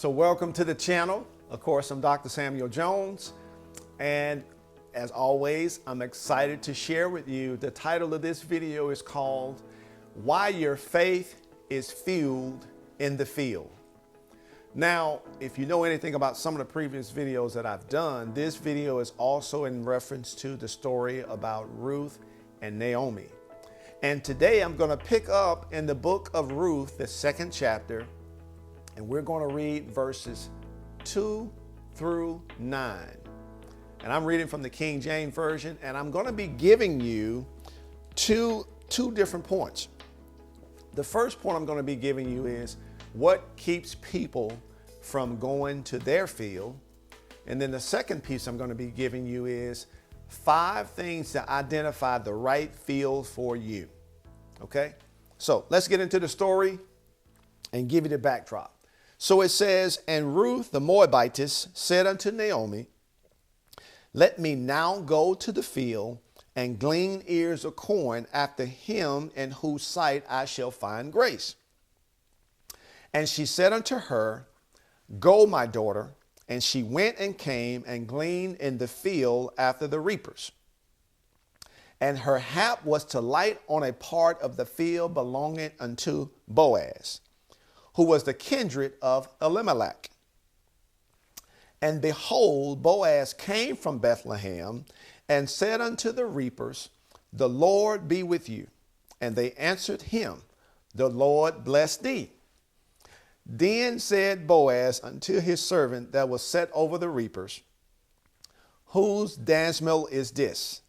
So welcome to the channel. Of course, I'm Dr. Samuel Jones. And as always, I'm excited to share with you. The title of this video is called Why Your Faith is Fueled in the Field. Now, if you know anything about some of the previous videos that I've done, this video is also in reference to the story about Ruth and Naomi. And today I'm going to pick up in the book of Ruth, the 2nd chapter, and we're going to read verses 2 through 9. And I'm reading from the King James Version, and I'm going to be giving you two different points. The first point I'm going to be giving you is what keeps people from going to their field. And then the second piece I'm going to be giving you is 5 things to identify the right field for you. Okay? So let's get into the story and give you the backdrop. So it says, "And Ruth the Moabitess said unto Naomi, Let me now go to the field and glean ears of corn after him in whose sight I shall find grace. And she said unto her, Go, my daughter. And she went and came and gleaned in the field after the reapers. And her hap was to light on a part of the field belonging unto Boaz, who was the kindred of Elimelech. And behold, Boaz came from Bethlehem and said unto the reapers, The Lord be with you. And they answered him, The Lord bless thee. Then said Boaz unto his servant that was set over the reapers, Whose dansmill is this?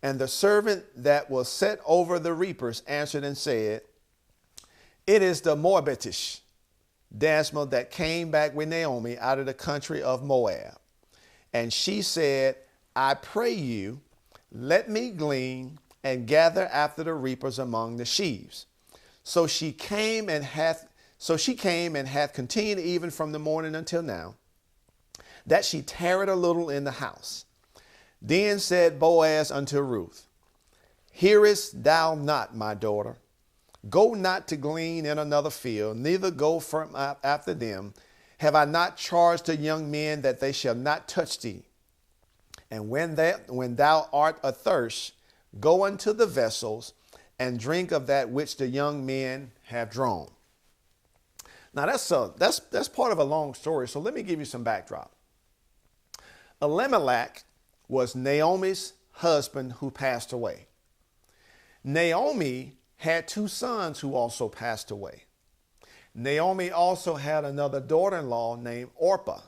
And the servant that was set over the reapers answered and said, It is the Moabitish dansmill that came back with Naomi out of the country of Moab. And she said, I pray you, let me glean and gather after the reapers among the sheaves. So she came and hath continued even from the morning until now, that she tarried a little in the house. Then said Boaz unto Ruth, Hearest thou not, my daughter? Go not to glean in another field, neither go from after them. Have I not charged the young men that they shall not touch thee? And when thou art athirst, go unto the vessels and drink of that which the young men have drawn. Now that's part of a long story. So let me give you some backdrop. Elimelech was Naomi's husband who passed away. Naomi had 2 sons who also passed away. Naomi also had another daughter-in-law named Orpah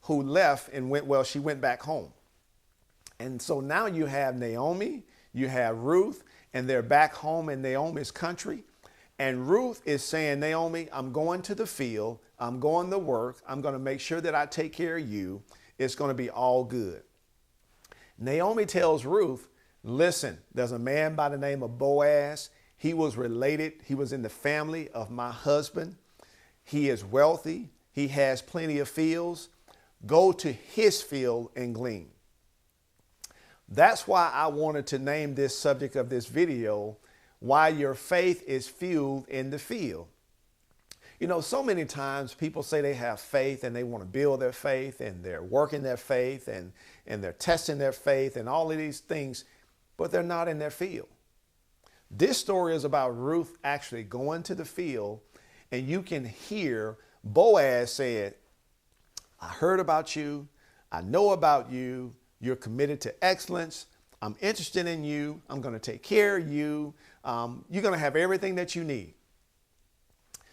who left and she went back home. And so now you have Naomi, you have Ruth, and they're back home in Naomi's country. And Ruth is saying, Naomi, I'm going to the field. I'm going to work. I'm going to make sure that I take care of you. It's going to be all good. Naomi tells Ruth, listen, there's a man by the name of Boaz. He was related. He was in the family of my husband. He is wealthy. He has plenty of fields. Go to his field and glean. That's why I wanted to name this subject of this video, Why Your Faith is Fueled in the Field. You know, so many times people say they have faith and they want to build their faith and they're working their faith and they're testing their faith and all of these things, but they're not in their field. This story is about Ruth actually going to the field, and you can hear Boaz said, I heard about you. I know about you. You're committed to excellence. I'm interested in you. I'm going to take care of you. You're going to have everything that you need.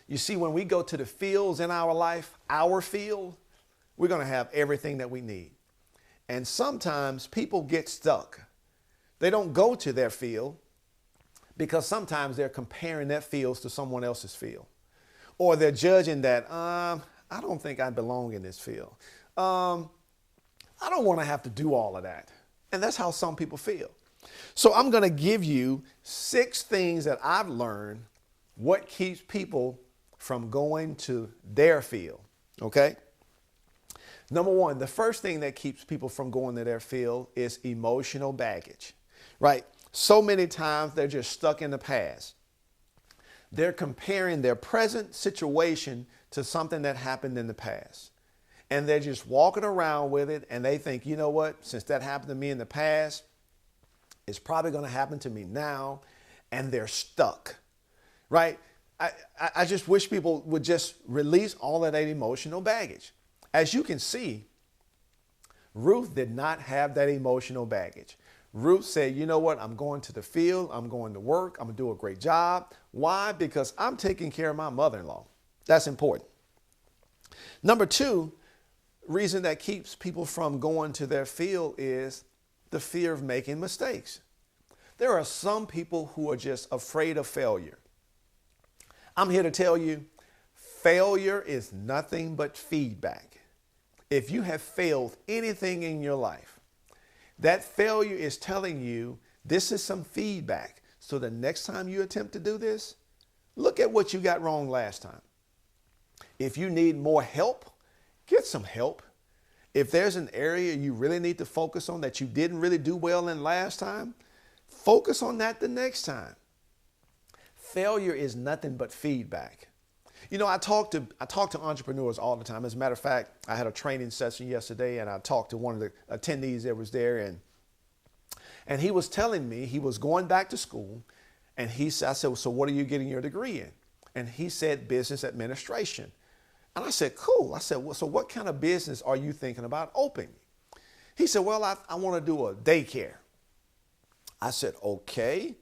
You see, when we go to the fields in our life, our field, we're going to have everything that we need. And sometimes people get stuck. They don't go to their field because sometimes they're comparing their fields to someone else's field. Or they're judging that, I don't think I belong in this field. I don't want to have to do all of that. And that's how some people feel. So I'm going to give you 6 things that I've learned what keeps people from going to their field. Okay? Number 1, the first thing that keeps people from going to their field is emotional baggage, right? So many times they're just stuck in the past. They're comparing their present situation to something that happened in the past. And they're just walking around with it, and they think, you know what, since that happened to me in the past, it's probably going to happen to me now, and they're stuck, right? I just wish people would just release all of that emotional baggage. As you can see, Ruth did not have that emotional baggage. Ruth said, you know what, I'm going to the field, I'm going to work, I'm going to do a great job. Why? Because I'm taking care of my mother-in-law. That's important. Number two, reason that keeps people from going to their field is the fear of making mistakes. There are some people who are just afraid of failure. I'm here to tell you, failure is nothing but feedback. If you have failed anything in your life, that failure is telling you this is some feedback. So the next time you attempt to do this, look at what you got wrong last time. If you need more help, get some help. If there's an area you really need to focus on that you didn't really do well in last time, focus on that the next time. Failure is nothing but feedback. You know, I talk to entrepreneurs all the time. As a matter of fact, I had a training session yesterday, and I talked to one of the attendees that was there, and he was telling me he was going back to school, and I said, so what are you getting your degree in? And he said business administration. And I said, cool. I said, well, so what kind of business are you thinking about opening? He said, well, I want to do a daycare. I said, okay.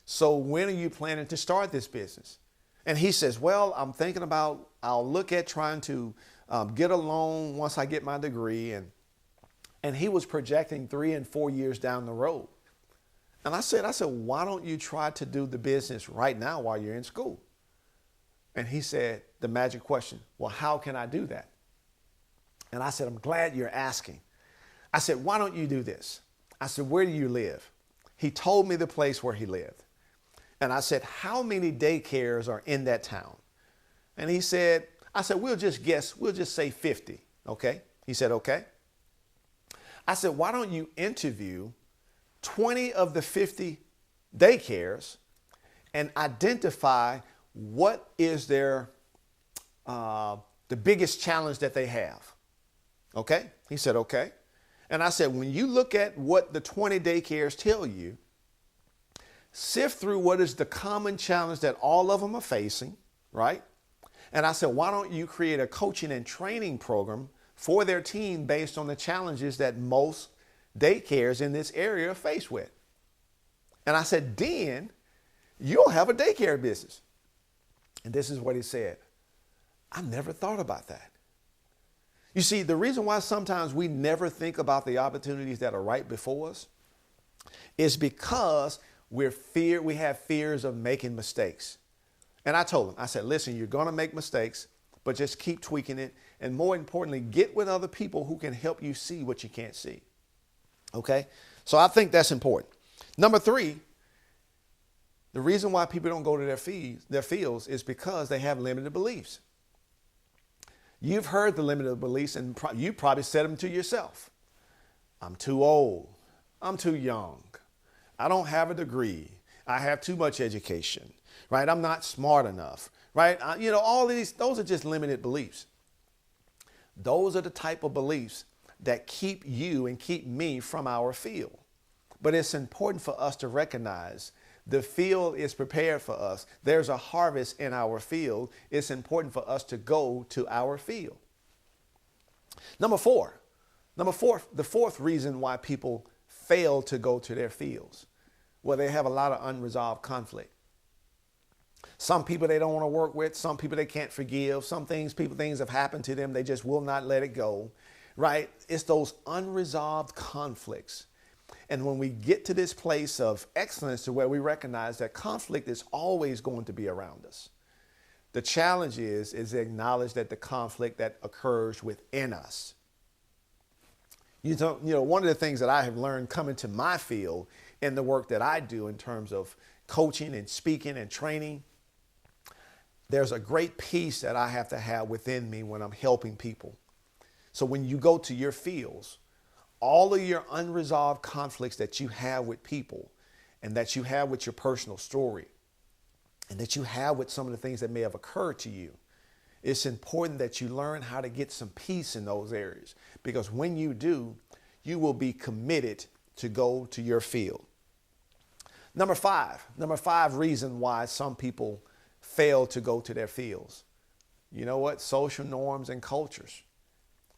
So when are you planning to start this business? And he says, well, I'm thinking about, I'll look at trying to get a loan once I get my degree. And he was projecting 3 and 4 years down the road. And I said, why don't you try to do the business right now while you're in school? And he said, the magic question, well, how can I do that? And I said, I'm glad you're asking. I said, why don't you do this? I said, where do you live? He told me the place where he lived. And I said, how many daycares are in that town? And he said, I said, we'll just guess, we'll just say 50. Okay. He said, okay. I said, why don't you interview 20 of the 50 daycares and identify what is their, the biggest challenge that they have. Okay. He said, okay. And I said, when you look at what the 20 daycares tell you, sift through what is the common challenge that all of them are facing, right? And I said, why don't you create a coaching and training program for their team based on the challenges that most daycares in this area are faced with? And I said, then you'll have a daycare business. And this is what he said. I never thought about that. You see, the reason why sometimes we never think about the opportunities that are right before us is because we have fears of making mistakes. And I told him, I said, listen, you're going to make mistakes, but just keep tweaking it. And more importantly, get with other people who can help you see what you can't see. Okay. So I think that's important. Number 3, the reason why people don't go to their fields is because they have limited beliefs. You've heard the limited beliefs, and you probably said them to yourself. I'm too old. I'm too young. I don't have a degree. I have too much education, right? I'm not smart enough, right? All these, those are just limited beliefs. Those are the type of beliefs that keep you and keep me from our field. But it's important for us to recognize the field is prepared for us. There's a harvest in our field. It's important for us to go to our field. Number four, the fourth reason why people fail to go to their fields, well, they have a lot of unresolved conflict. Some people they don't want to work with, some people they can't forgive, things have happened to them, they just will not let it go, right? It's those unresolved conflicts. And when we get to this place of excellence to where we recognize that conflict is always going to be around us, the challenge is to acknowledge that the conflict that occurs within us. One of the things that I have learned coming to my field in the work that I do in terms of coaching and speaking and training, there's a great peace that I have to have within me when I'm helping people. So when you go to your fields, all of your unresolved conflicts that you have with people and that you have with your personal story and that you have with some of the things that may have occurred to you, it's important that you learn how to get some peace in those areas, because when you do, you will be committed to go to your field. Number five reason why some people fail to go to their fields. You know what? Social norms and cultures,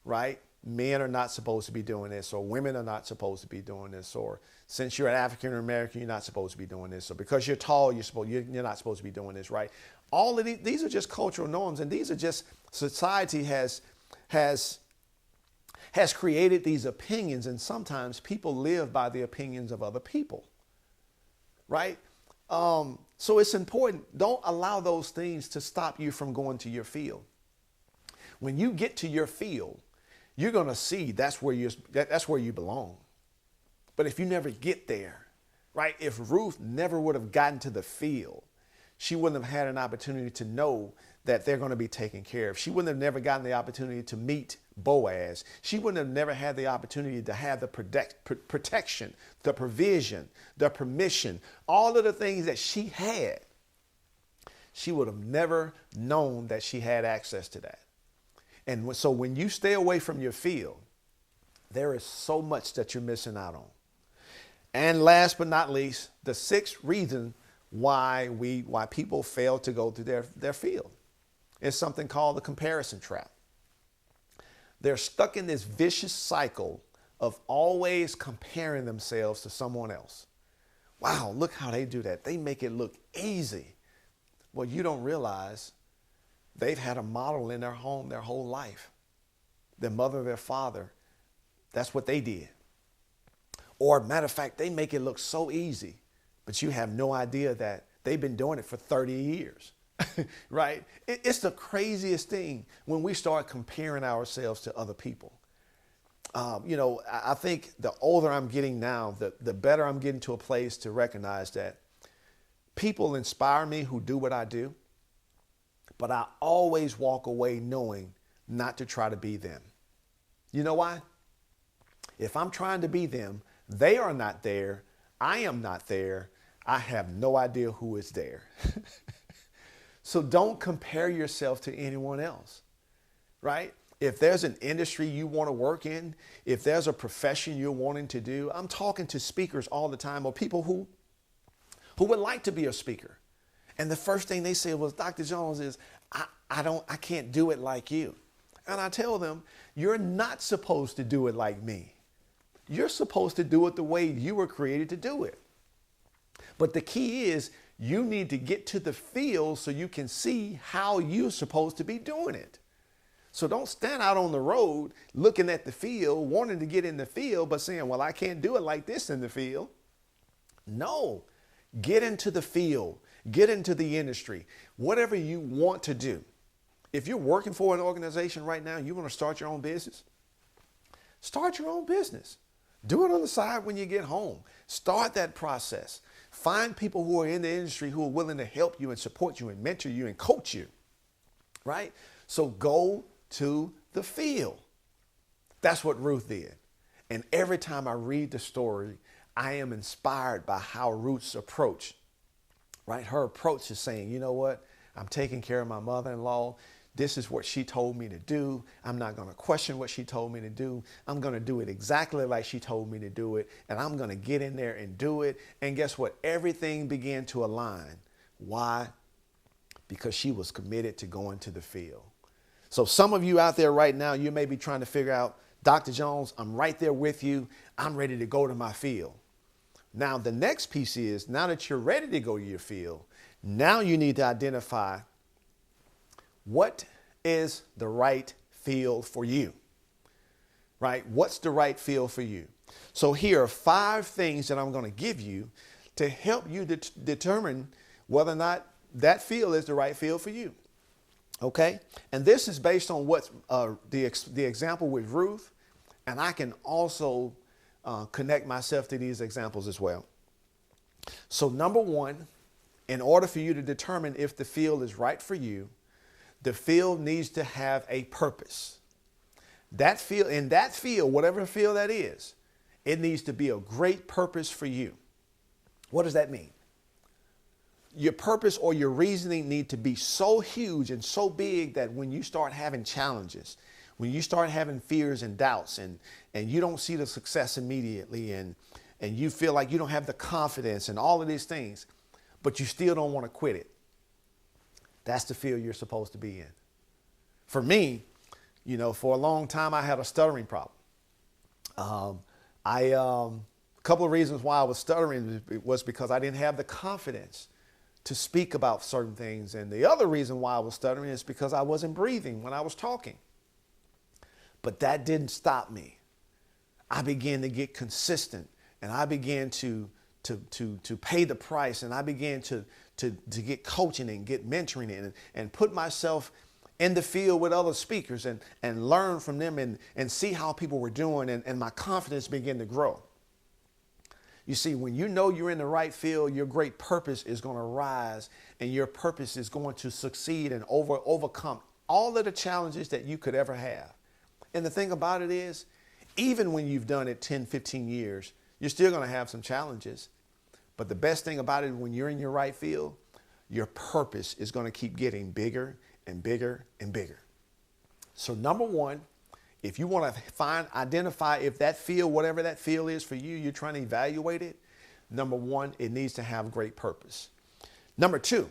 right? Men are not supposed to be doing this, or women are not supposed to be doing this, or since you're an African American, you're not supposed to be doing this, or because you're tall, you're not supposed to be doing this, right? All of these are just cultural norms, and these are just society has created these opinions, and sometimes people live by the opinions of other people, right? So it's important. Don't allow those things to stop you from going to your field. When you get to your field, you're going to see that's where you belong. But if you never get there, right? If Ruth never would have gotten to the field, she wouldn't have had an opportunity to know that they're going to be taken care of. She wouldn't have never gotten the opportunity to meet Boaz. She wouldn't have never had the opportunity to have the protection, the provision, the permission, all of the things that she had. She would have never known that she had access to that. And so when you stay away from your field, there is so much that you're missing out on. And last but not least, the sixth reason why people fail to go to their field is something called the comparison trap. They're stuck in this vicious cycle of always comparing themselves to someone else. Wow, look how they do that. They make it look easy. Well, you don't realize they've had a model in their home their whole life. Their mother, their father, that's what they did. Or matter of fact, they make it look so easy, but you have no idea that they've been doing it for 30 years, right? It's the craziest thing when we start comparing ourselves to other people. I think the older I'm getting now, the better I'm getting to a place to recognize that people inspire me who do what I do, but I always walk away knowing not to try to be them. You know why? If I'm trying to be them, they are not there. I am not there. I have no idea who is there. So don't compare yourself to anyone else, right? If there's an industry you want to work in, if there's a profession you're wanting to do, I'm talking to speakers all the time, or people who would like to be a speaker. And the first thing they say was, Dr. Jones, is I can't do it like you. And I tell them, you're not supposed to do it like me. You're supposed to do it the way you were created to do it. But the key is you need to get to the field so you can see how you're supposed to be doing it. So don't stand out on the road looking at the field, wanting to get in the field, but saying, well, I can't do it like this in the field. No, get into the field, get into the industry, whatever you want to do. If you're working for an organization right now, you want to start your own business, start your own business. Do it on the side when you get home. Start that process. Find people who are in the industry who are willing to help you and support you and mentor you and coach you, right? So go to the field. That's what Ruth did. And every time I read the story, I am inspired by how Ruth's approach, right? Her approach is saying, you know what? I'm taking care of my mother-in-law. This is what she told me to do. I'm not going to question what she told me to do. I'm going to do it exactly like she told me to do it. And I'm going to get in there and do it. And guess what? Everything began to align. Why? Because she was committed to going to the field. So some of you out there right now, you may be trying to figure out, Dr. Jones, I'm right there with you. I'm ready to go to my field. Now, the next piece is, now that you're ready to go to your field, now you need to identify what is the right field for you, right? What's the right field for you? So here are 5 things that I'm going to give you to help you determine whether or not that field is the right field for you. Okay? And this is based on what's the example with Ruth, and I can also connect myself to these examples as well. So number 1, in order for you to determine if the field is right for you, the field needs to have a purpose. In that field, whatever field that is, it needs to be a great purpose for you. What does that mean? your purpose or your reasoning need to be so huge and so big that when you start having challenges, when you start having fears and doubts and you don't see the success immediately and you feel like you don't have the confidence and all of these things, but you still don't want to quit it. That's the field you're supposed to be in. For me, for a long time, I had a stuttering problem. A couple of reasons why I was stuttering was because I didn't have the confidence to speak about certain things. And the other reason why I was stuttering is because I wasn't breathing when I was talking. But that didn't stop me. I began to get consistent, and I began to pay the price, and I began to get coaching and get mentoring and put myself in the field with other speakers and learn from them and see how people were doing, and my confidence began to grow. You see, when you know you're in the right field, your great purpose is going to rise, and your purpose is going to succeed and overcome all of the challenges that you could ever have. And the thing about it is, even when you've done it 10, 15 years, you're still going to have some challenges. But the best thing about it, when you're in your right field, your purpose is going to keep getting bigger and bigger and bigger. So number one, if you want to identify if that field, whatever that field is for you, you're trying to evaluate it. Number one, it needs to have great purpose. Number two,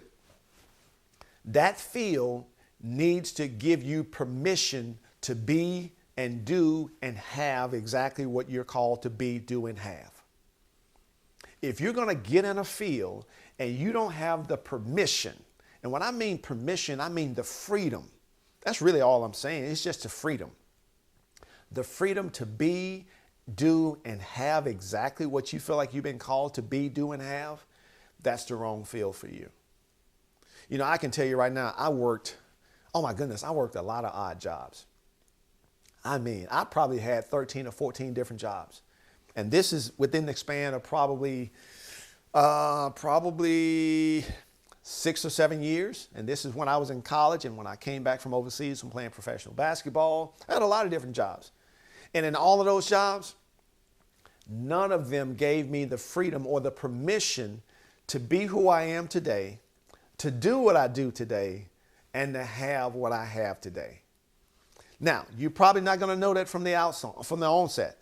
that field needs to give you permission to be and do and have exactly what you're called to be, do, and have. If you're going to get in a field and you don't have the permission, and when I mean permission, I mean the freedom. That's really all I'm saying. It's just the freedom. The freedom to be, do, and have exactly what you feel like you've been called to be, do, and have. That's the wrong field for you. I can tell you right now, I worked a lot of odd jobs. I probably had 13 or 14 different jobs. And this is within the span of probably 6 or 7 years. And this is when I was in college and when I came back from overseas from playing professional basketball. I had a lot of different jobs. And in all of those jobs, none of them gave me the freedom or the permission to be who I am today, to do what I do today, and to have what I have today. Now, you're probably not going to know that from the onset.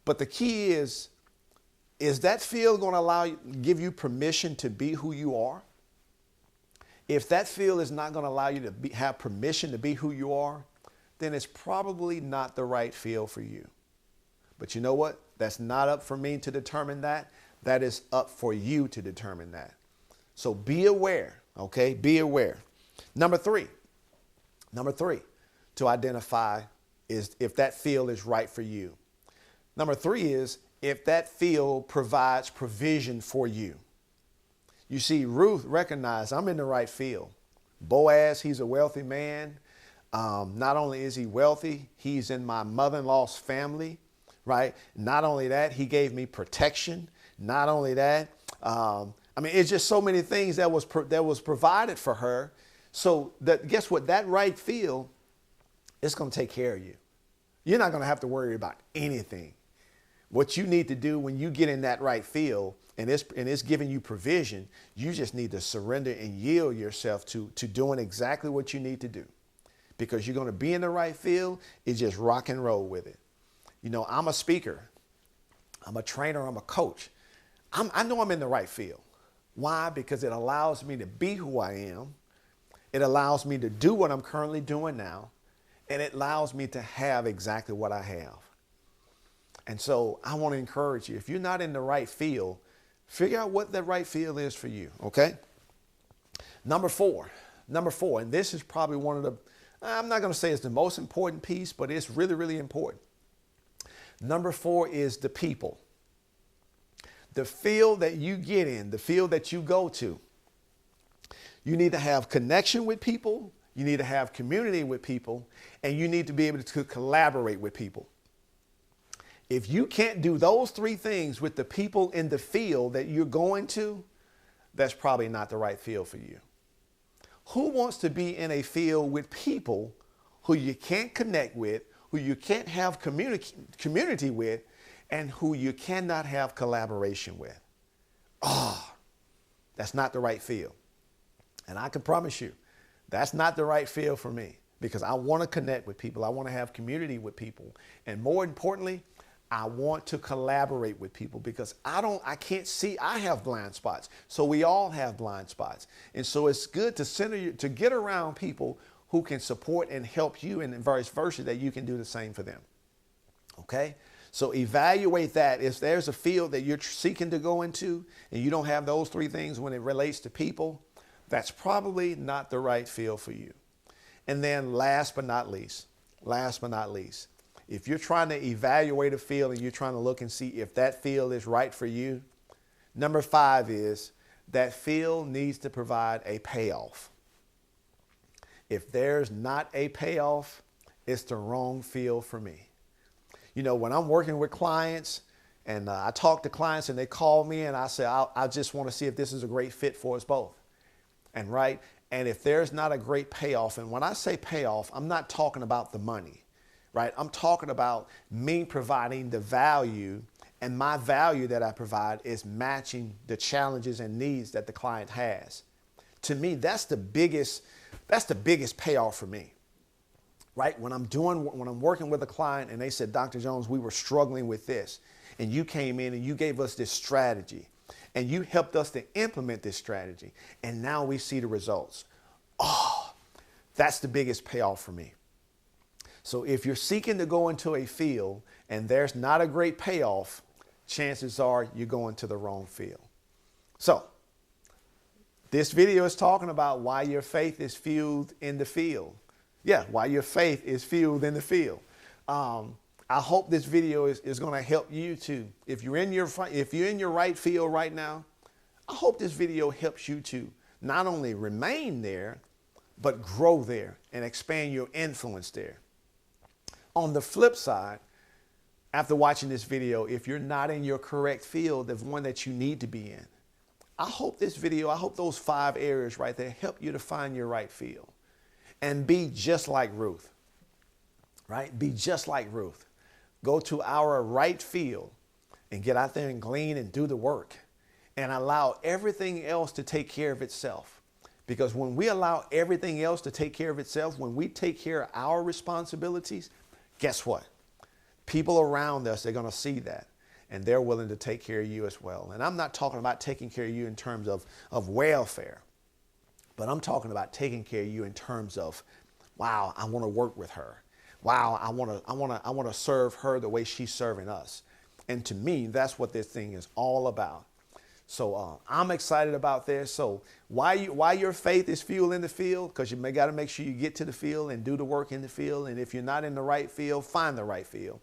But the key is that field going to give you permission to be who you are? If that field is not going to allow you to have permission to be who you are, then it's probably not the right field for you. But you know what? That's not up for me to determine that. That is up for you to determine that. So be aware, okay? Be aware. Number three to identify is if that field is right for you. Number three is if that field provides provision for you. You see, Ruth recognized I'm in the right field. Boaz, he's a wealthy man. Not only is he wealthy, he's in my mother-in-law's family, right? Not only that, he gave me protection. Not only that, it's just so many things that was provided for her. So guess what? That right field, it's going to take care of you. You're not going to have to worry about anything. What you need to do when you get in that right field and it's giving you provision, you just need to surrender and yield yourself to doing exactly what you need to do. Because you're going to be in the right field, it's just rock and roll with it. I'm a speaker. I'm a trainer. I'm a coach. I know I'm in the right field. Why? Because it allows me to be who I am. It allows me to do what I'm currently doing now. And it allows me to have exactly what I have. And so I want to encourage you, if you're not in the right field, figure out what that right field is for you, okay? Number four, and this is probably one of the, I'm not going to say it's the most important piece, but it's really, really important. Number four is the people. The field that you get in, the field that you go to, you need to have connection with people, you need to have community with people, and you need to be able to collaborate with people. If you can't do those three things with the people in the field that you're going to, that's probably not the right field for you. Who wants to be in a field with people who you can't connect with, who you can't have community with, and who you cannot have collaboration with? That's not the right field. And I can promise you, that's not the right field for me, because I want to connect with people. I want to have community with people. And more importantly, I want to collaborate with people, because I can't see, I have blind spots. So we all have blind spots. And so it's good to get around people who can support and help you, and vice versa, that you can do the same for them. Okay? So evaluate that. If there's a field that you're seeking to go into and you don't have those three things when it relates to people, that's probably not the right field for you. And then last but not least, if you're trying to evaluate a field and you're trying to look and see if that field is right for you, number 5 is that field needs to provide a payoff. If there's not a payoff, it's the wrong field for me. You know, when I'm working with clients and I talk to clients and they call me and I say, I just want to see if this is a great fit for us both. And if there's not a great payoff, and when I say payoff, I'm not talking about the money, right? I'm talking about me providing the value, and my value that I provide is matching the challenges and needs that the client has. To me, that's the biggest payoff for me. Right? When I'm working with a client and they said, Dr. Jones, we were struggling with this, and you came in and you gave us this strategy and you helped us to implement this strategy, and now we see the results. Oh, that's the biggest payoff for me. So if you're seeking to go into a field and there's not a great payoff, chances are you're going to the wrong field. So this video is talking about why your faith is fueled in the field. Yeah, why your faith is fueled in the field. I hope this video is going to help you to, if you're in your right field right now, I hope this video helps you to not only remain there, but grow there and expand your influence there. On the flip side, after watching this video, if you're not in your correct field, the one that you need to be in, I hope those 5 areas right there help you to find your right field. And be just like Ruth, right? Be just like Ruth. Go to our right field and get out there and glean and do the work and allow everything else to take care of itself. Because when we allow everything else to take care of itself, when we take care of our responsibilities, guess what? People around us, they're going to see that, and they're willing to take care of you as well. And I'm not talking about taking care of you in terms of welfare. But I'm talking about taking care of you in terms of, wow, I want to work with her. Wow, I want to serve her the way she's serving us. And to me, that's what this thing is all about. So I'm excited about this. So why your faith is fueled in the field? Because you got to make sure you get to the field and do the work in the field. And if you're not in the right field, find the right field.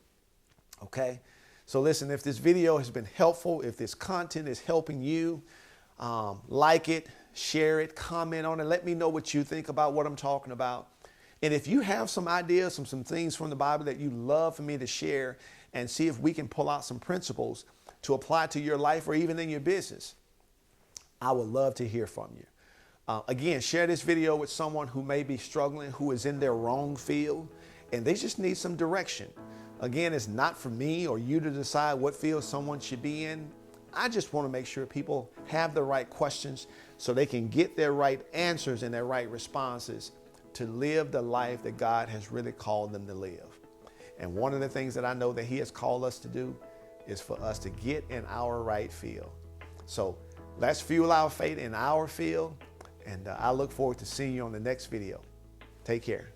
Okay? So listen, if this video has been helpful, if this content is helping you, like it, share it, comment on it. Let me know what you think about what I'm talking about. And if you have some ideas, some things from the Bible that you'd love for me to share and see if we can pull out some principles to apply to your life or even in your business, I would love to hear from you. Again, share this video with someone who may be struggling, who is in their wrong field, and they just need some direction. Again, it's not for me or you to decide what field someone should be in. I just want to make sure people have the right questions so they can get their right answers and their right responses to live the life that God has really called them to live. And one of the things that I know that He has called us to do is for us to get in our right field. So let's fuel our faith in our field. And I look forward to seeing you on the next video. Take care.